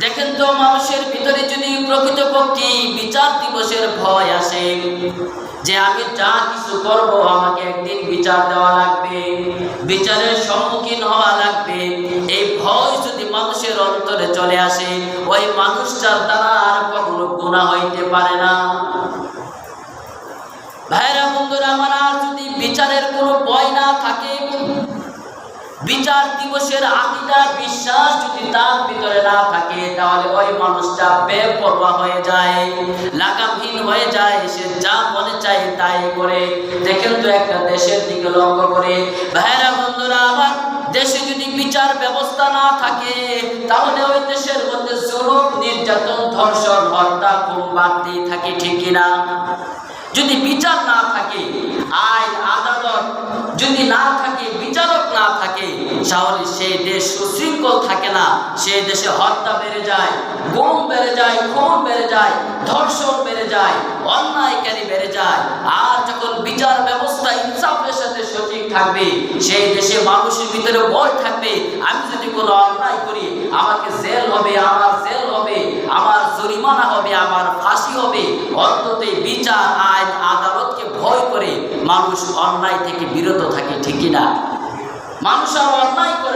দেখেন তো, মানুষের ভিতরে যদি প্রকৃতপক্ষে বিচার দিবসের ভয় আসে, যে আমি যা কিছু করব আমাকে একদিন বিচার দেওয়া লাগবে, বিচারের সম্মুখীন হওয়া লাগবে, এই ভয় যদি মানুষের অন্তরে চলে আসে, ওই মানুষটার দ্বারা আর কখনো গুনাহ হইতে পারে না। ভাইরা বন্ধুরা আমার, আর যদি বিচারের কোনো ভয় না থাকে, বিচার দিবসের আকীদা বিশ্বাস যদি তার ভিতরে না থাকে, তাহলে ওই মানুষটা বেপরোয়া হয়ে যায়, লাগামহীন হয়ে যায়, সে যা মনে চায় তাই করে। দেখেন তো, একটা দেশের দিকে লক্ষ্য করে ভাইরা বন্ধুরা আমার, দেশে যদি বিচার ব্যবস্থা না থাকে, তাহলে ওই দেশের মধ্যে জুলুম, নির্যাতন, ধর্ষণ, হত্যা খুব বাড়তেই থাকে, ঠিক কিনা? যদি বিচার না থাকে, আইন আদালত যদি না থাকে, বিচারক না থাকে, তাহলে সেই দেশ সুশৃঙ্খল থাকে না। সেই দেশে হত্যা বেড়ে যায়, গুম বেড়ে যায়, খুন বেড়ে যায়, ধর্ষণ বেড়ে যায়, অন্যায়কারী বেড়ে যায়। আর যখন বিচার ব্যবস্থা ইনসাফের সাথে সঠিক থাকবে, সেই দেশে মানুষের ভিতরে ভয় থাকবে, আমি যদি কোনো অন্যায় করি আমাকে জেল হবে, আমার জেল হবে, আমার জরিমানা হবে, আমার ফাঁসি হবে। অন্তত বিচার, আইন আদালতকে ভয় করে মানুষ অন্যায় থেকে বিরত থাকে, ঠিক কিনা? মানুষ আর অন্যায় করে